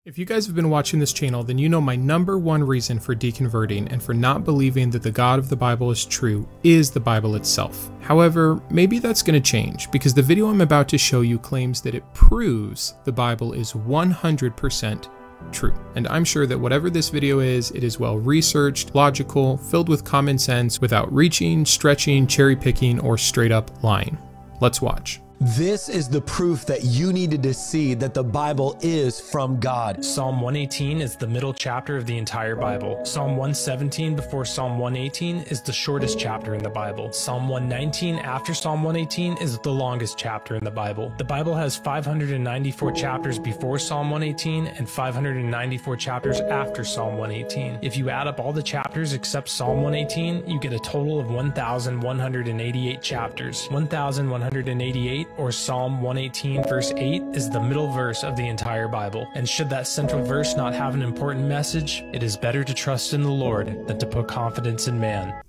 If you guys have been watching this channel, then you know my #1 reason for deconverting and for not believing that the God of the Bible is true is the Bible itself. However, maybe that's going to change because the video I'm about to show you claims that it proves the Bible is 100% true. And I'm sure that whatever this video is, it is well researched, logical, filled with common sense, without reaching, stretching, cherry picking, or straight up lying. Let's watch. This is the proof that you needed to see that the Bible is from God. Psalm 118 is the middle chapter of the entire Bible. Psalm 117 before Psalm 118 is the shortest chapter in the Bible. Psalm 119 after Psalm 118 is the longest chapter in the Bible. The Bible has 594 chapters before Psalm 118 and 594 chapters after Psalm 118. If you add up all the chapters except Psalm 118, you get a total of 1,188 chapters. 1,188 or Psalm 118 verse 8 is the middle verse of the entire Bible. And should that central verse not have an important message, it is better to trust in the Lord than to put confidence in man.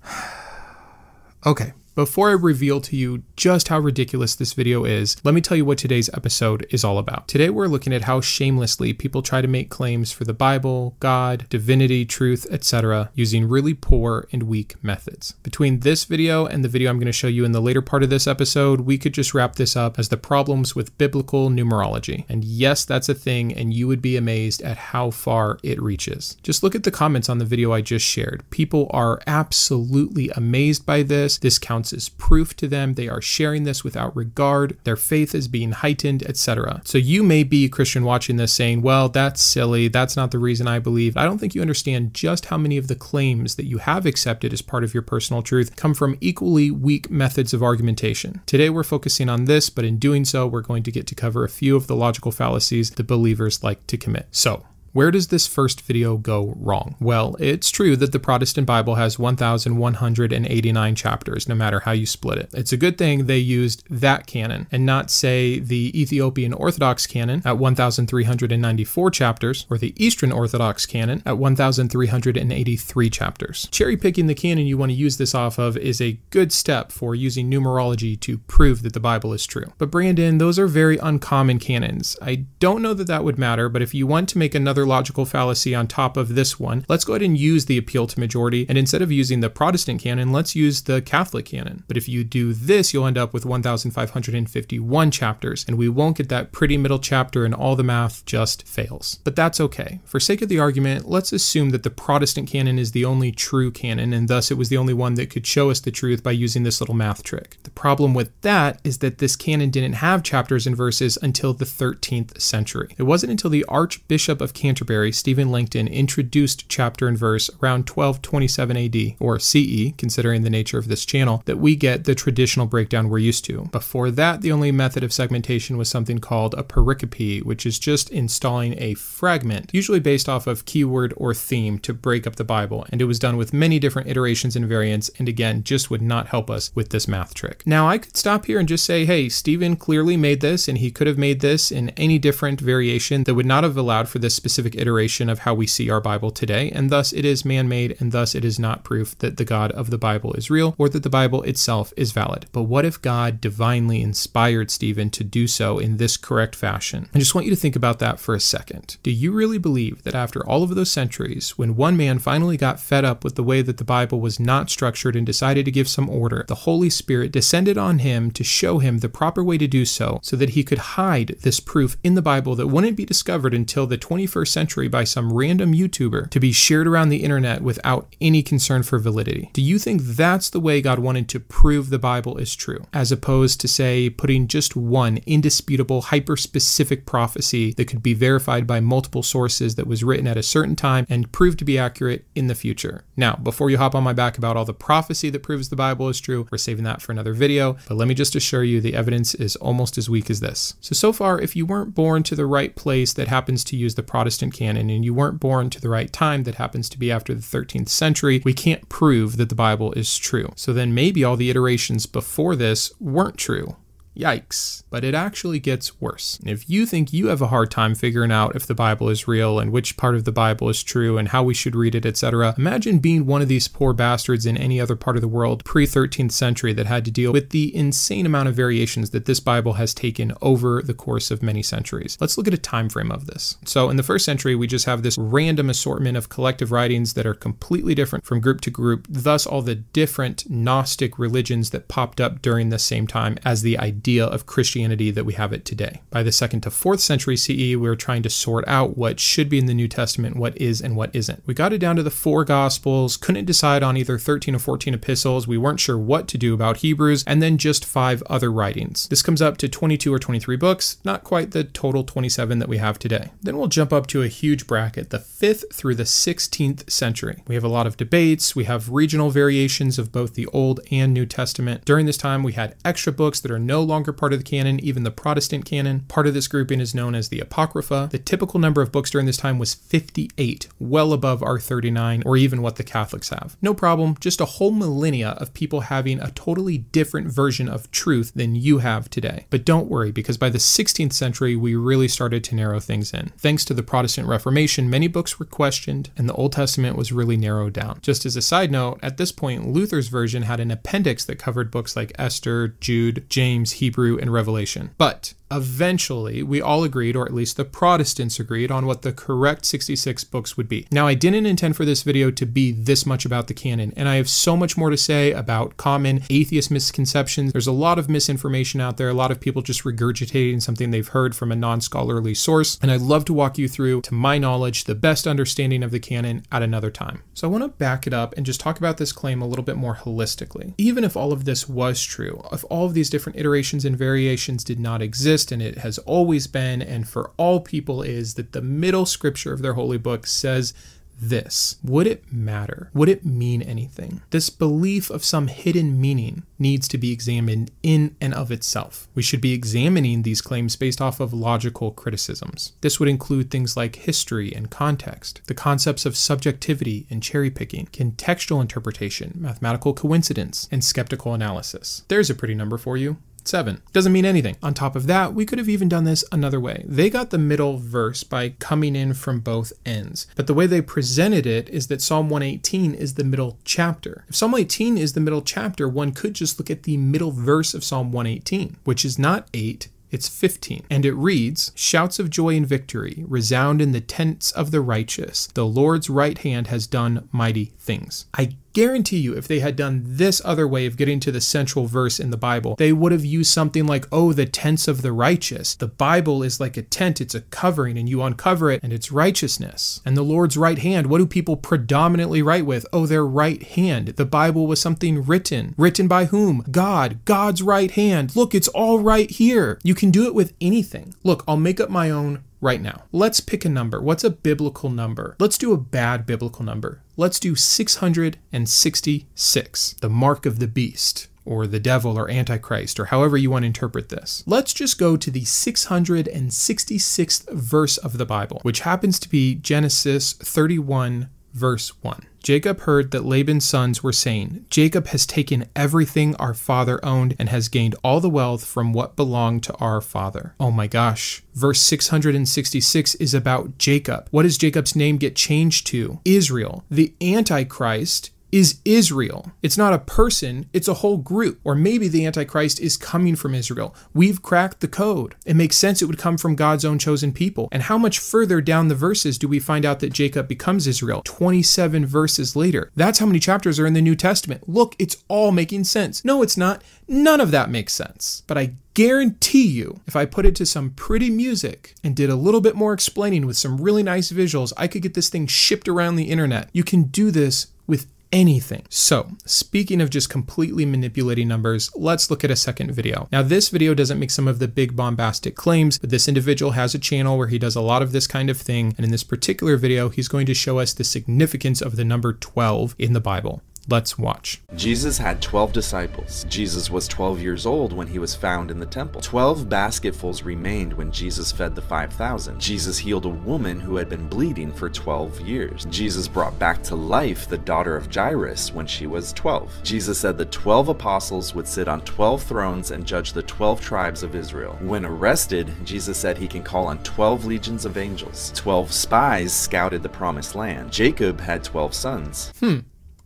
Okay. Before I reveal to you just how ridiculous this video is, let me tell you what today's episode is all about. Today we're looking at how shamelessly people try to make claims for the Bible, God, divinity, truth, etc. using really poor and weak methods. Between this video and the video I'm going to show you in the later part of this episode, we could just wrap this up as the problems with biblical numerology. And yes, that's a thing, and you would be amazed at how far it reaches. Just look at the comments on the video I just shared. People are absolutely amazed by this. This counts as proof to them. They are sharing this without regard. Their faith is being heightened, etc. So you may be a Christian watching this saying, well, that's silly. That's not the reason I believe. I don't think you understand just how many of the claims that you have accepted as part of your personal truth come from equally weak methods of argumentation. Today we're focusing on this, but in doing so, we're going to get to cover a few of the logical fallacies that believers like to commit. So, where does this first video go wrong? Well, it's true that the Protestant Bible has 1,189 chapters, no matter how you split it. It's a good thing they used that canon and not, say, the Ethiopian Orthodox canon at 1,394 chapters or the Eastern Orthodox canon at 1,383 chapters. Cherry picking the canon you want to use this off of is a good step for using numerology to prove that the Bible is true. But Brandon, those are very uncommon canons. I don't know that that would matter, but if you want to make another logical fallacy on top of this one, let's go ahead and use the appeal to majority, and instead of using the Protestant canon, let's use the Catholic canon. But if you do this, you'll end up with 1,551 chapters, and we won't get that pretty middle chapter, and all the math just fails. But that's okay. For sake of the argument, let's assume that the Protestant canon is the only true canon, and thus it was the only one that could show us the truth by using this little math trick. The problem with that is that this canon didn't have chapters and verses until the 13th century. It wasn't until the Archbishop of Canterbury, Stephen Langton, introduced chapter and verse around 1227 AD, or CE, considering the nature of this channel, that we get the traditional breakdown we're used to. Before that, the only method of segmentation was something called a pericope, which is just installing a fragment, usually based off of keyword or theme, to break up the Bible, and it was done with many different iterations and variants, and again, just would not help us with this math trick. Now, I could stop here and just say, hey, Stephen clearly made this, and he could have made this in any different variation that would not have allowed for this specific iteration of how we see our Bible today, and thus it is man-made, and thus it is not proof that the God of the Bible is real or that the Bible itself is valid. But what if God divinely inspired Stephen to do so in this correct fashion? I just want you to think about that for a second. Do you really believe that after all of those centuries, when one man finally got fed up with the way that the Bible was not structured and decided to give some order, the Holy Spirit descended on him to show him the proper way to do so that he could hide this proof in the Bible that wouldn't be discovered until the 21st century by some random YouTuber to be shared around the internet without any concern for validity? Do you think that's the way God wanted to prove the Bible is true, as opposed to, say, putting just one indisputable, hyper-specific prophecy that could be verified by multiple sources that was written at a certain time and proved to be accurate in the future? Now, before you hop on my back about all the prophecy that proves the Bible is true, we're saving that for another video, but let me just assure you the evidence is almost as weak as this. So far, if you weren't born to the right place that happens to use the Protestant canon, and you weren't born to the right time that happens to be after the 13th century, we can't prove that the Bible is true. So then maybe all the iterations before this weren't true. Yikes. But it actually gets worse. If you think you have a hard time figuring out if the Bible is real and which part of the Bible is true and how we should read it, etc., imagine being one of these poor bastards in any other part of the world pre-13th century that had to deal with the insane amount of variations that this Bible has taken over the course of many centuries. Let's look at a time frame of this. So in the first century, we just have this random assortment of collective writings that are completely different from group to group, thus all the different Gnostic religions that popped up during the same time as the idea of Christianity that we have it today. By the 2nd to 4th century CE, we were trying to sort out what should be in the New Testament, what is and what isn't. We got it down to the 4 Gospels, couldn't decide on either 13 or 14 epistles, we weren't sure what to do about Hebrews, and then just 5 other writings. This comes up to 22 or 23 books, not quite the total 27 that we have today. Then we'll jump up to a huge bracket, the 5th through the 16th century. We have a lot of debates, we have regional variations of both the Old and New Testament. During this time, we had extra books that are no longer part of the canon, even the Protestant canon. Part of this grouping is known as the Apocrypha. The typical number of books during this time was 58, well above our 39, or even what the Catholics have. No problem, just a whole millennia of people having a totally different version of truth than you have today. But don't worry, because by the 16th century, we really started to narrow things in. Thanks to the Protestant Reformation, many books were questioned, and the Old Testament was really narrowed down. Just as a side note, at this point, Luther's version had an appendix that covered books like Esther, Jude, James, Hebrew, and Revelation. But eventually, we all agreed, or at least the Protestants agreed, on what the correct 66 books would be. Now, I didn't intend for this video to be this much about the canon, and I have so much more to say about common atheist misconceptions. There's a lot of misinformation out there, a lot of people just regurgitating something they've heard from a non-scholarly source, and I'd love to walk you through, to my knowledge, the best understanding of the canon at another time. So I want to back it up and just talk about this claim a little bit more holistically. Even if all of this was true, if all of these different iterations and variations did not exist, and it has always been, and for all people is, that the middle scripture of their holy book says this. Would it matter? Would it mean anything? This belief of some hidden meaning needs to be examined in and of itself. We should be examining these claims based off of logical criticisms. This would include things like history and context, the concepts of subjectivity and cherry picking, contextual interpretation, mathematical coincidence, and skeptical analysis. There's a pretty number for you. 7. Doesn't mean anything. On top of that, we could have even done this another way. They got the middle verse by coming in from both ends. But the way they presented it is that Psalm 118 is the middle chapter. If Psalm 18 is the middle chapter, one could just look at the middle verse of Psalm 118, which is not 8, it's 15. And it reads, "Shouts of joy and victory resound in the tents of the righteous. The Lord's right hand has done mighty things." I guarantee you, if they had done this other way of getting to the central verse in the Bible, they would have used something like, oh, the tents of the righteous. The Bible is like a tent, it's a covering, and you uncover it, and it's righteousness. And the Lord's right hand, what do people predominantly write with? Oh, their right hand. The Bible was something written. Written by whom? God. God's right hand. Look, it's all right here. You can do it with anything. Look, I'll make up my own right now. Let's pick a number. What's a biblical number? Let's do a bad biblical number. Let's do 666, the mark of the beast, or the devil, or Antichrist, or however you want to interpret this. Let's just go to the 666th verse of the Bible, which happens to be Genesis 31, verse 1. Jacob heard that Laban's sons were saying, "Jacob has taken everything our father owned and has gained all the wealth from what belonged to our father." Oh my gosh. Verse 666 is about Jacob. What does Jacob's name get changed to? Israel. The Antichrist is Israel. It's not a person, it's a whole group. Or maybe the Antichrist is coming from Israel. We've cracked the code. It makes sense it would come from God's own chosen people. And how much further down the verses do we find out that Jacob becomes Israel? 27 verses later. That's how many chapters are in the New Testament. Look, it's all making sense. No, it's not. None of that makes sense. But I guarantee you, if I put it to some pretty music and did a little bit more explaining with some really nice visuals, I could get this thing shipped around the internet. You can do this with anything. So, speaking of just completely manipulating numbers, let's look at a second video. Now, this video doesn't make some of the big bombastic claims, but this individual has a channel where he does a lot of this kind of thing, and in this particular video, he's going to show us the significance of the number 12 in the Bible. Let's watch. Jesus had 12 disciples. Jesus was 12 years old when he was found in the temple. 12 basketfuls remained when Jesus fed the 5,000. Jesus healed a woman who had been bleeding for 12 years. Jesus brought back to life the daughter of Jairus when she was 12. Jesus said the 12 apostles would sit on 12 thrones and judge the 12 tribes of Israel. When arrested, Jesus said he can call on 12 legions of angels. 12 spies scouted the promised land. Jacob had 12 sons.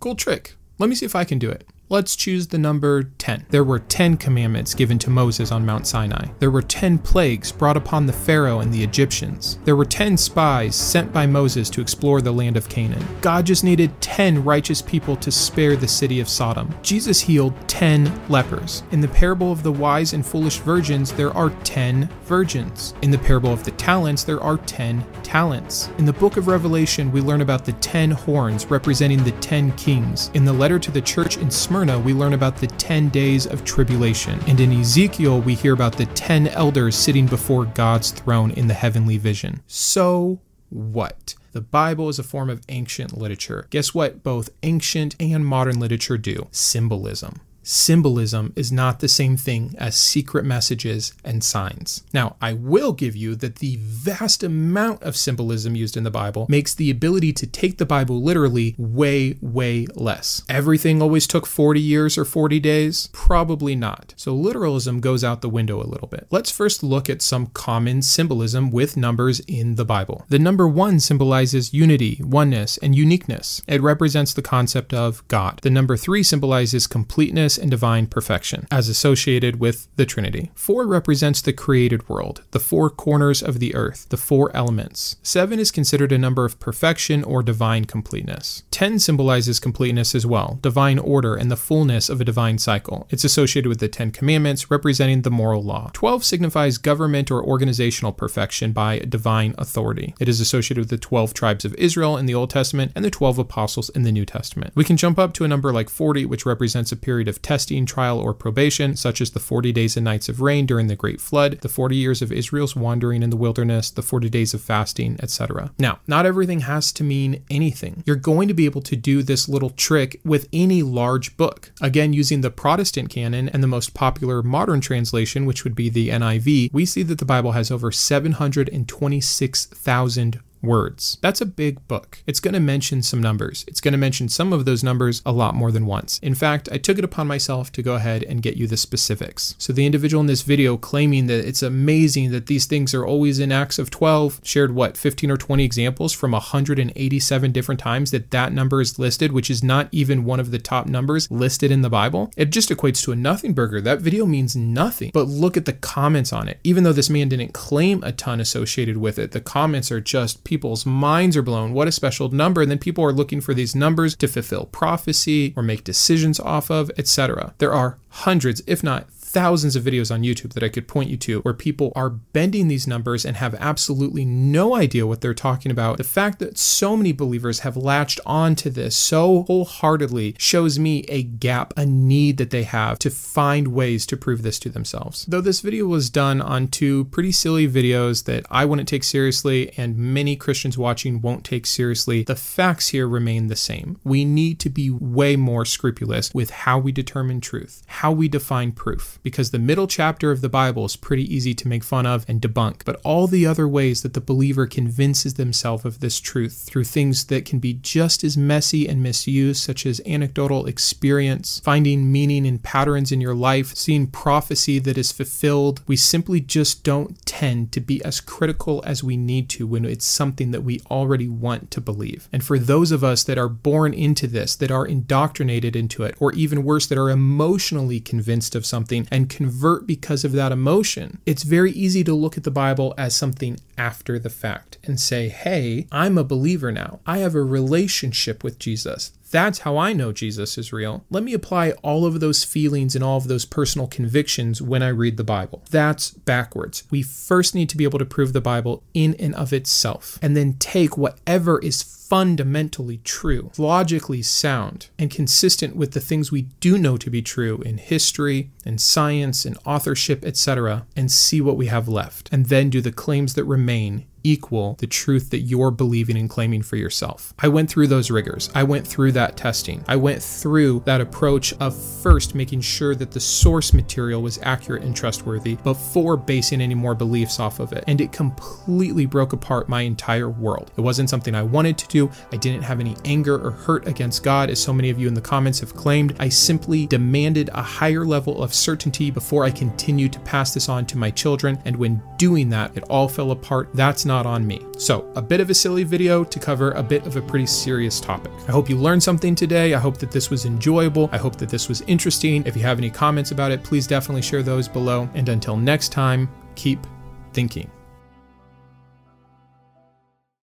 Cool trick. Let me see if I can do it. Let's choose the number 10. There were 10 commandments given to Moses on Mount Sinai. There were 10 plagues brought upon the Pharaoh and the Egyptians. There were 10 spies sent by Moses to explore the land of Canaan. God just needed 10 righteous people to spare the city of Sodom. Jesus healed 10 lepers. In the parable of the wise and foolish virgins, there are 10 virgins. In the parable of the talents, there are 10 talents. In the book of Revelation, we learn about the 10 horns representing the 10 kings. In the letter to the church in Smyrna, we learn about the 10 days of tribulation. And in Ezekiel, we hear about the 10 elders sitting before God's throne in the heavenly vision. So what? The Bible is a form of ancient literature. Guess what both ancient and modern literature do? Symbolism. Symbolism is not the same thing as secret messages and signs. Now, I will give you that the vast amount of symbolism used in the Bible makes the ability to take the Bible literally way, way less. Everything always took 40 years or 40 days? Probably not. So literalism goes out the window a little bit. Let's first look at some common symbolism with numbers in the Bible. The number 1 symbolizes unity, oneness, and uniqueness. It represents the concept of God. The number 3 symbolizes completeness and divine perfection, as associated with the Trinity. 4 represents the created world, the 4 corners of the earth, the 4 elements. 7 is considered a number of perfection or divine completeness. 10 symbolizes completeness as well, divine order and the fullness of a divine cycle. It's associated with the 10 commandments, representing the moral law. 12 signifies government or organizational perfection by divine authority. It is associated with the 12 tribes of Israel in the Old Testament and the 12 apostles in the New Testament. We can jump up to a number like 40, which represents a period of testing, trial, or probation, such as the 40 days and nights of rain during the Great Flood, the 40 years of Israel's wandering in the wilderness, the 40 days of fasting, etc. Now, not everything has to mean anything. You're going to be able to do this little trick with any large book. Again, using the Protestant canon and the most popular modern translation, which would be the NIV, we see that the Bible has over 726,000 words. That's a big book. It's going to mention some numbers. It's going to mention some of those numbers a lot more than once. In fact, I took it upon myself to go ahead and get you the specifics. So the individual in this video claiming that it's amazing that these things are always in Acts of 12 shared 15 or 20 examples from 187 different times that number is listed, which is not even one of the top numbers listed in the Bible. It just equates to a nothing burger. That video means nothing. But look at the comments on it. Even though this man didn't claim a ton associated with it, the comments are just people's minds are blown. What a special number. And then people are looking for these numbers to fulfill prophecy or make decisions off of, etc. There are hundreds, if not thousands of videos on YouTube that I could point you to where people are bending these numbers and have absolutely no idea what they're talking about. The fact that so many believers have latched onto this so wholeheartedly shows me a gap, a need that they have to find ways to prove this to themselves. Though this video was done on 2 pretty silly videos that I wouldn't take seriously and many Christians watching won't take seriously, the facts here remain the same. We need to be way more scrupulous with how we determine truth, how we define proof. Because the middle chapter of the Bible is pretty easy to make fun of and debunk, but all the other ways that the believer convinces themselves of this truth through things that can be just as messy and misused, such as anecdotal experience, finding meaning in patterns in your life, seeing prophecy that is fulfilled, we simply just don't tend to be as critical as we need to when it's something that we already want to believe. And for those of us that are born into this, that are indoctrinated into it, or even worse, that are emotionally convinced of something and convert because of that emotion, it's very easy to look at the Bible as something after the fact and say, hey, I'm a believer now. I have a relationship with Jesus. That's how I know Jesus is real. Let me apply all of those feelings and all of those personal convictions when I read the Bible. That's backwards. We first need to be able to prove the Bible in and of itself, and then take whatever is fundamentally true, logically sound, and consistent with the things we do know to be true in history and science and authorship, etc., and see what we have left, and then do the claims that remain equal the truth that you're believing and claiming for yourself. I went through those rigors. I went through that testing. I went through that approach of first making sure that the source material was accurate and trustworthy before basing any more beliefs off of it. And it completely broke apart my entire world. It wasn't something I wanted to do. I didn't have any anger or hurt against God, as so many of you in the comments have claimed. I simply demanded a higher level of certainty before I continued to pass this on to my children. And when doing that, it all fell apart. That's not on me. So a bit of a silly video to cover a bit of a pretty serious topic. I hope you learned something today. I hope that this was enjoyable. I hope that this was interesting. If you have any comments about it, please definitely share those below. And until next time, keep thinking.